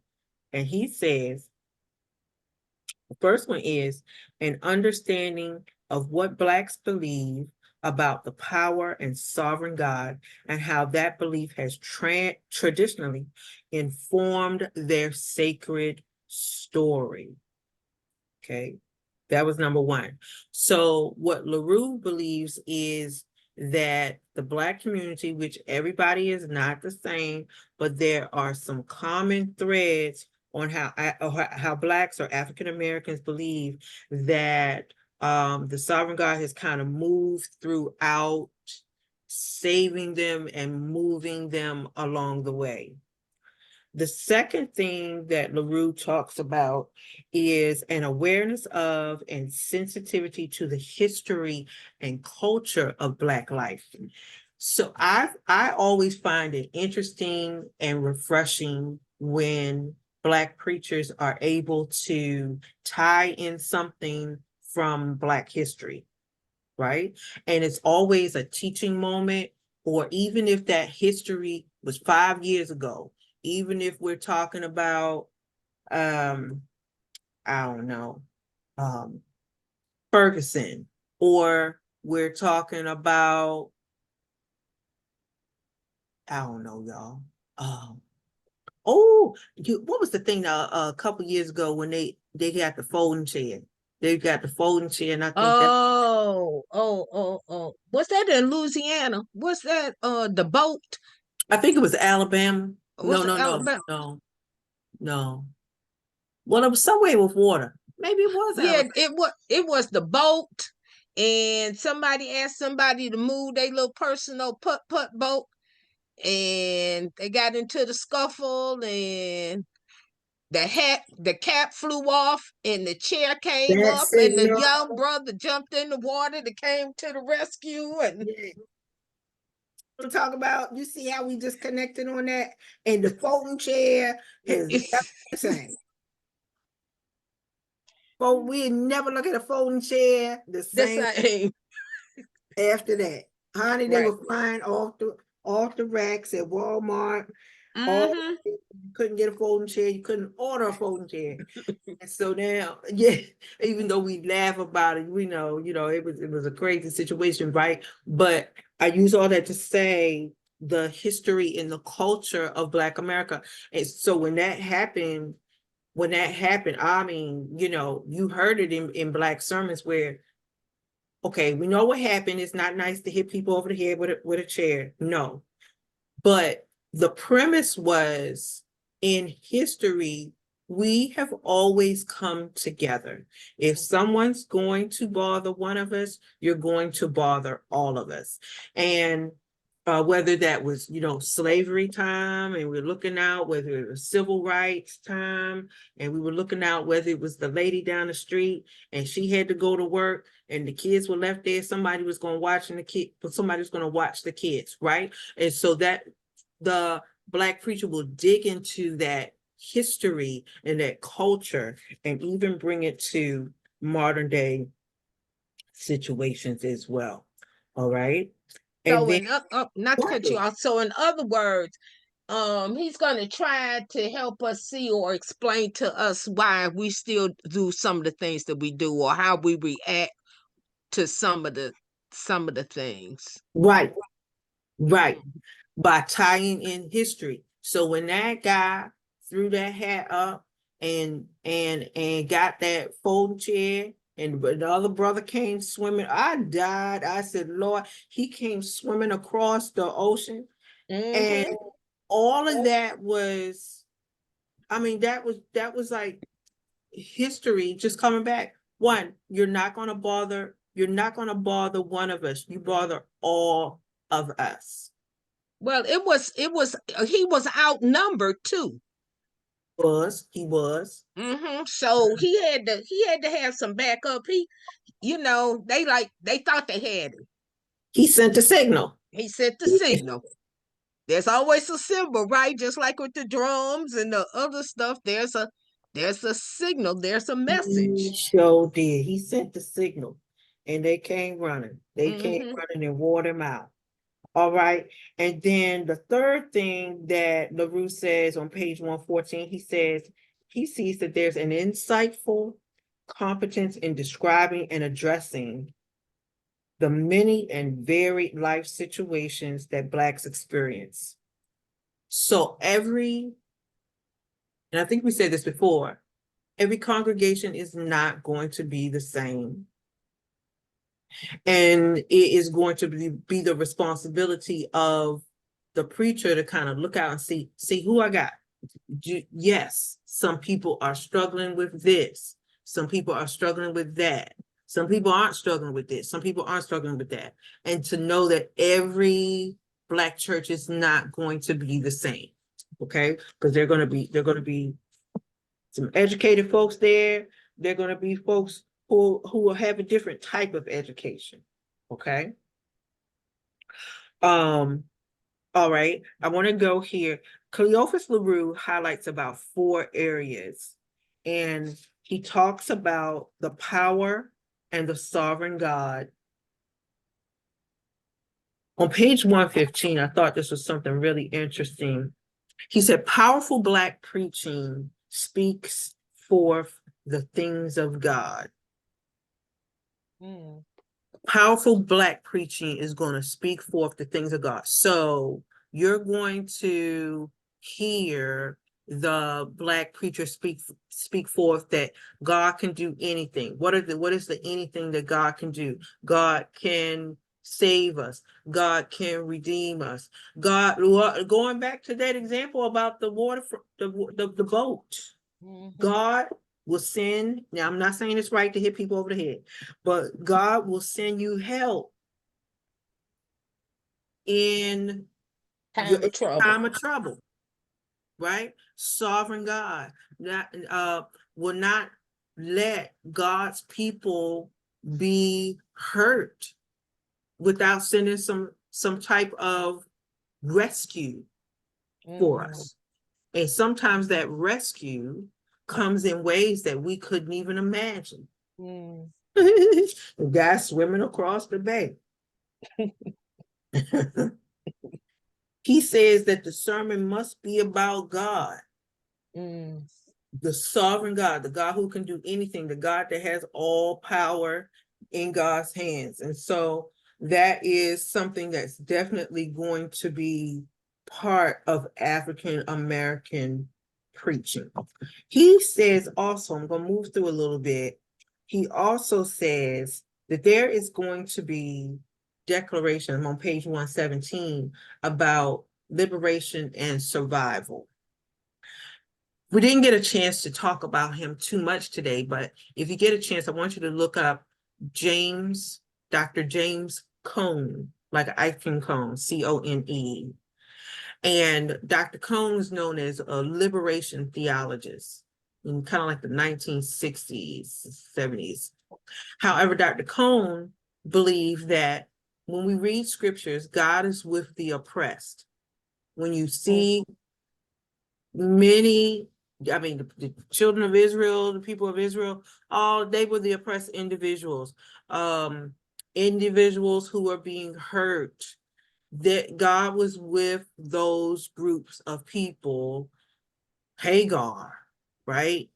And he says, the first one is an understanding of what Blacks believe about the power and sovereign God and how that belief has traditionally informed their sacred story. Okay. That was number 1. So what LaRue believes is that the Black community, which everybody is not the same, but there are some common threads on how Blacks or African Americans believe that the sovereign God has kind of moved throughout, saving them and moving them along the way. The second thing that LaRue talks about is an awareness of and sensitivity to the history and culture of Black life. So I always find it interesting and refreshing when Black preachers are able to tie in something from Black history, right? And it's always a teaching moment, or even if that history was 5 years ago, even if we're talking about I don't know, Ferguson, or we're talking about, I don't know, y'all. What was the thing a couple years ago when they got the folding chair? They got the folding chair, and I think that What's that in Louisiana? What's that? The boat? I think it was Alabama. What's it, Alabama? No. Well, it was somewhere with water. Maybe it was Yeah, Alabama. it was the boat, and somebody asked somebody to move their little personal putt boat, and they got into the scuffle, and the cap flew off, and the chair came up, That's it, and the y'all. young brother jumped in the water that came to the rescue, and To talk about, you see how we just connected on that, and the folding chair is everything. Well, we never look at a folding chair the the same same. after that. Honey, they Right. were flying off the racks at Walmart. All Mm-hmm. you couldn't get a folding chair, you couldn't order a folding chair. And so now, yeah, even though we laugh about it, we know, it was a crazy situation, right? But I use all that to say the history and the culture of Black America. And so when that happened, I mean, you heard it in Black sermons where, okay, we know what happened. It's not nice to hit people over the head with a chair. No. But the premise was, in history, we have always come together. If someone's going to bother one of us, you're going to bother all of us. And whether that was, slavery time, and we're looking out, whether it was civil rights time, and we were looking out, whether it was the lady down the street and she had to go to work and the kids were left there, somebody was going to watch somebody was going to watch the kids, right? And so that the Black preacher will dig into that history and that culture and even bring it to modern day situations as well. All right. And So, then not to cut you off. So, in other words, he's going to try to help us see or explain to us why we still do some of the things that we do, or how we react to some of the things. right, by tying in history. So when that guy threw that hat up and got that folding chair, and the other brother came swimming, I died. I said, Lord, he came swimming across the ocean. And Mm-hmm. all of that was, I mean, that was like history just coming back. One, you're not gonna bother one of us. You bother all of us. Well, it was he was outnumbered too. He was. Mm-hmm. So he had to have some backup. They thought they had him. He sent a signal. He sent the signal. There's always a symbol, right? Just like with the drums and the other stuff, there's a signal, there's a He message. sure did. He sent the signal, and they came running. They came Mm-hmm. running and wore him out. All right. And then the third thing that LaRue says on page 114, he sees that there's an insightful competence in describing and addressing the many and varied life situations that Blacks experience. So and I think we said this before, every congregation is not going to be the same. And it is going to be the responsibility of the preacher to kind of look out and see who I got. Yes, some people are struggling with this. Some people are struggling with that. Some people aren't struggling with this. Some people aren't struggling with that. And to know that every Black church is not going to be the same. Okay? Because they're going to be some educated folks there. They're going to be folks who will have a different type of education. Okay. All right, I want to go here. Cleophas LaRue highlights about 4 areas, and he talks about the power and the sovereign God. On page 115, I thought this was something really interesting. He said, powerful Black preaching speaks forth the things of God. Powerful Black preaching is going to speak forth the things of God. So you're going to hear the Black preacher speak forth that God can do anything. What is the anything that God can do? God can save us. God can redeem us. God, going back to that example about the water, the boat. God will send, now I'm not saying it's right to hit people over the head, but God will send you help in Time of trouble. time of trouble, right? Sovereign God will not let God's people be hurt without sending some type of rescue for us. And sometimes that rescue comes in ways that we couldn't even imagine. The guy swimming across the bay. He says that the sermon must be about God, Mm. the sovereign God, the God who can do anything, the God that has all power in God's hands. And so that is something that's definitely going to be part of African American preaching. He says also, I'm going to move through a little bit. He also says that there is going to be declaration on page 117 about liberation and survival. We didn't get a chance to talk about him too much today, but if you get a chance, I want you to look up Dr. James Cone, like ice cream cone, Cone. And Dr. Cone is known as a liberation theologist in kind of like the 1960s, 70s. However, Dr. Cone believed that when we read scriptures, God is with the oppressed. When you see many, I mean, the children of Israel, the people of Israel, all they were the oppressed individuals, individuals who were being hurt. That God was with those groups of people. Hagar, right?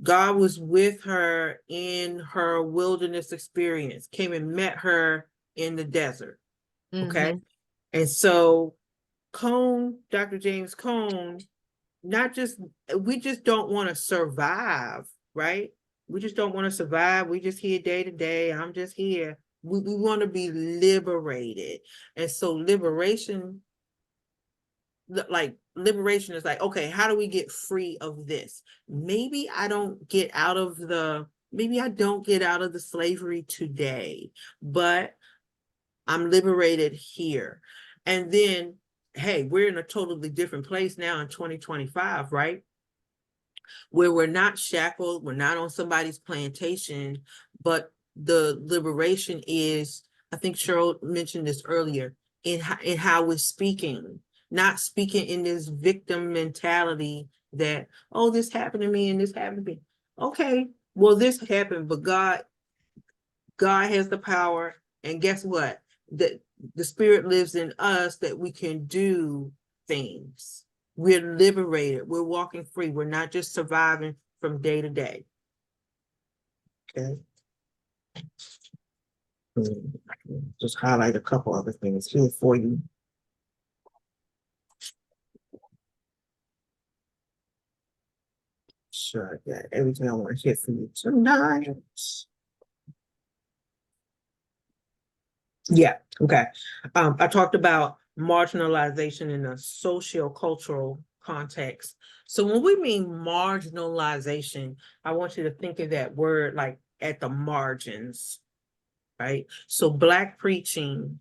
God was with her in her wilderness experience, came and met her in the desert. Okay. Mhm. And so Cone, Dr. James Cone, we just don't want to survive, right? We just don't want to survive. We just here day to day. I'm just here. We want to be liberated. And so liberation is like, okay, how do we get free of this? Maybe I don't get out of the slavery today, but I'm liberated here. And then, hey, we're in a totally different place now in 2025, right? Where we're not shackled, we're not on somebody's plantation, but the liberation is, I think Cheryl mentioned this earlier, in how we're speaking, not speaking in this victim mentality that, oh, this happened to me and this happened to me. Okay, well, this happened, but God has the power, and guess what? The spirit lives in us that we can do things. We're liberated. We're walking free. We're not just surviving from day to day. Okay. Just highlight a couple other things here for you. Sure, I got everything I want to hit for you tonight. Yeah, okay. I talked about marginalization in a socio-cultural context. So when we mean marginalization, I want you to think of that word like at the margins, right? So Black preaching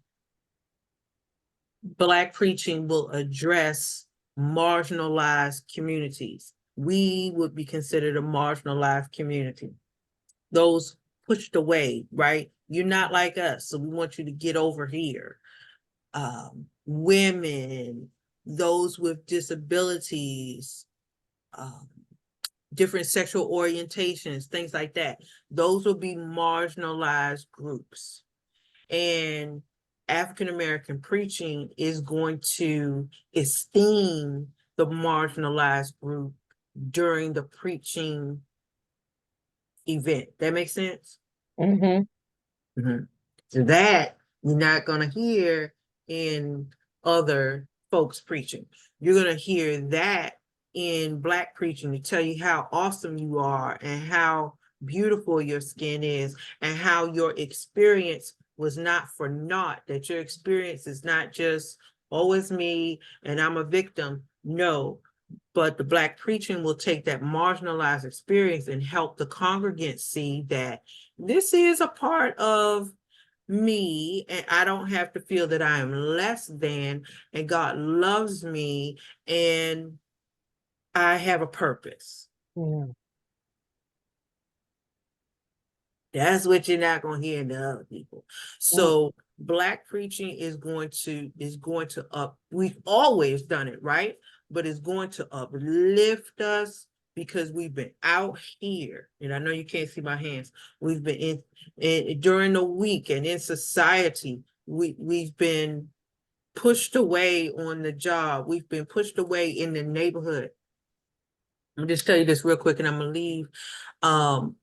will address marginalized communities. We would be considered a marginalized community. Those pushed away, right? You're not like us, so we want you to get over here. Women, those with disabilities, different sexual orientations, things like that. Those will be marginalized groups. And African American preaching is going to esteem the marginalized group during the preaching event. That makes sense? Mhm. So that you're not going to hear in other folks preaching. You're going to hear that in Black preaching to tell you how awesome you are and how beautiful your skin is and how your experience was not for naught, that your experience is not just, oh, it's me and I'm a victim. No, but the Black preaching will take that marginalized experience and help the congregants see that this is a part of me, and I don't have to feel that I am less than, and God loves me, and I have a purpose. Mm. That's what you're not going to hear in the other people. So Black preaching is going to up. We've always done it, right? But it's going to uplift us because we've been out here, and I know you can't see my hands. We've been in during the week and in society. We've been pushed away on the job. We've been pushed away in the neighborhood. I'll just tell you this real quick and I'm gonna leave.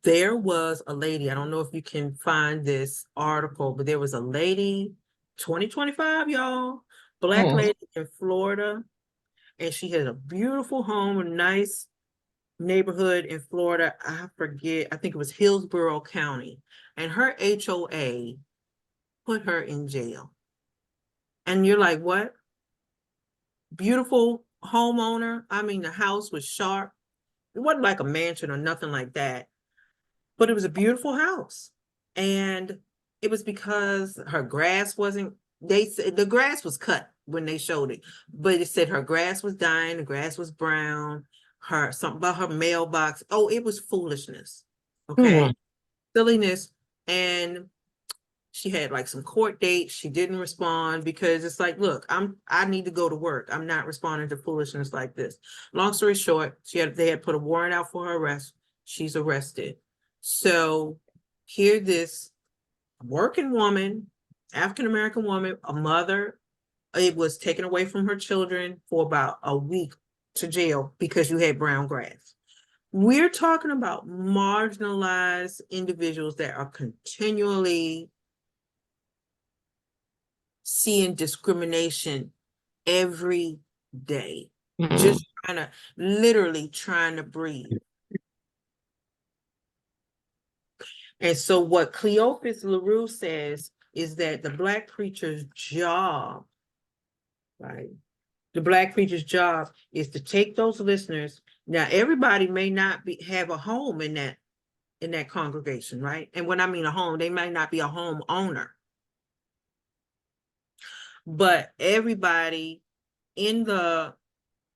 There was a lady, I don't know if you can find this article, but there was a lady, 2025, y'all, black Mm. lady in Florida, and she had a beautiful home, a nice neighborhood in Florida. I forget, I think it was Hillsborough County, and her HOA put her in jail. And you're like, what? Beautiful homeowner. I mean, the house was sharp. It wasn't like a mansion or nothing like that, but it was a beautiful house. And it was because her grass wasn't, they said the grass was cut when they showed it, but it said her grass was dying, the grass was brown, her something about her mailbox. Oh, it was foolishness. Okay. Silliness. And she had like some court dates. She didn't respond because it's like, look, I need to go to work. I'm not responding to foolishness like this. Long story short, they had put a warrant out for her arrest. She's arrested. So here this working woman, African-American woman, a mother, it was taken away from her children for about a week to jail because you had brown grass. We're talking about marginalized individuals that are continually seeing discrimination every day, just literally trying to breathe. And so what Cleophas LaRue says is that the Black preacher's job, right? The Black preacher's job is to take those listeners. Now, everybody may not have a home in that congregation, right? And when I mean a home, they might not be a home owner. But everybody in the,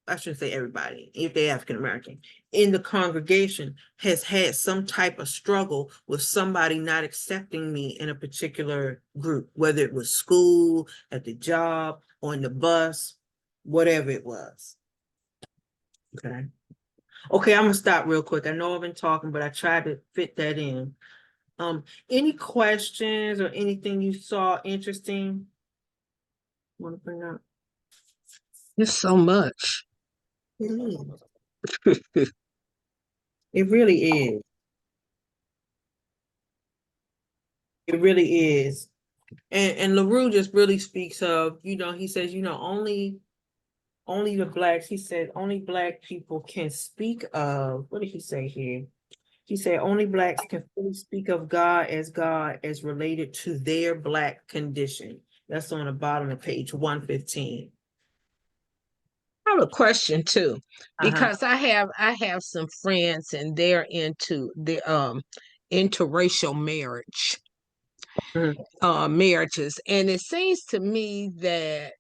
I shouldn't say everybody, if they're African American, in the congregation has had some type of struggle with somebody not accepting me in a particular group, whether it was school, at the job, on the bus, whatever it was. Okay. Okay, I'm gonna stop real quick. I know I've been talking, but I tried to fit that in. Any questions or anything you saw interesting? Want to bring up? There's so much. It is. It really is. It really is. And LaRue just really speaks of, he says, only the Blacks, he said, only Black people can speak of, what did he say here? He said, only Blacks can fully speak of God as related to their Black condition. That's on the bottom of page 115. I have a question too, Uh-huh. because I have some friends and they're into the interracial marriages, and it seems to me that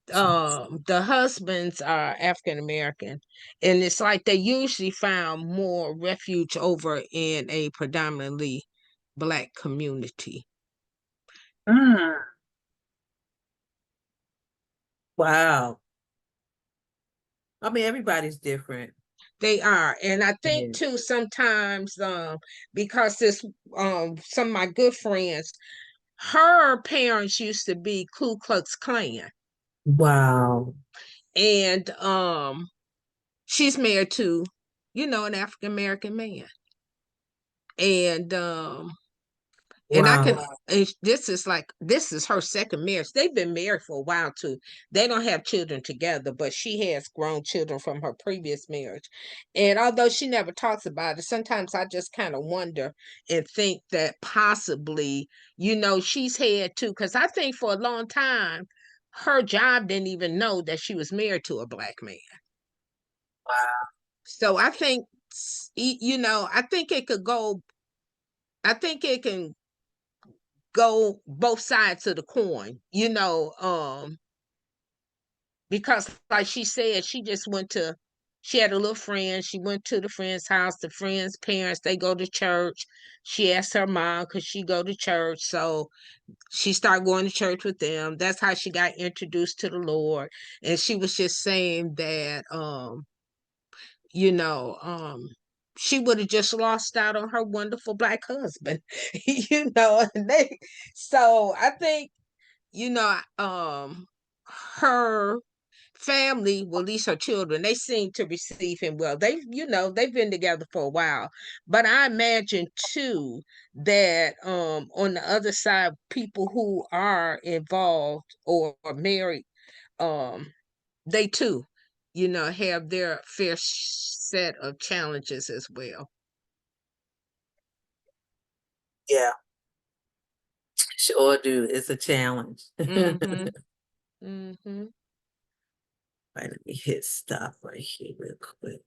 the husbands are African American, and it's like they usually found more refuge over in a predominantly Black community. Wow. I mean, everybody's different. They are, and I think Yeah. too sometimes because some of my good friends, her parents used to be Ku Klux Klan, Wow. and she's married to, an African American man, and I can, Wow. and this is her second marriage. They've been married for a while too. They don't have children together, but she has grown children from her previous marriage. And although she never talks about it, sometimes I just kind of wonder and think that possibly, she's had too, because I think for a long time, her job didn't even know that she was married to a Black man. Wow. So I think, I think it could go, I think it can go both sides of the coin, because like she said, she had a little friend, she went to the friend's house, the friend's parents, they go to church. She asked her mom, could she go to church? So she started going to church with them. That's how she got introduced to the Lord. And she was just saying that, you know, she would have just lost out on her wonderful Black husband, and so I think you know, her family, well, at least her children, they seem to receive him well. They, you know, they've been together for a while. But I imagine too that on the other side, people who are involved or married, they too, you know, have their fair set of challenges as well. Yeah, sure do. It's a challenge. Mm-hmm. Mm-hmm. Right, let me hit stop right here real quick.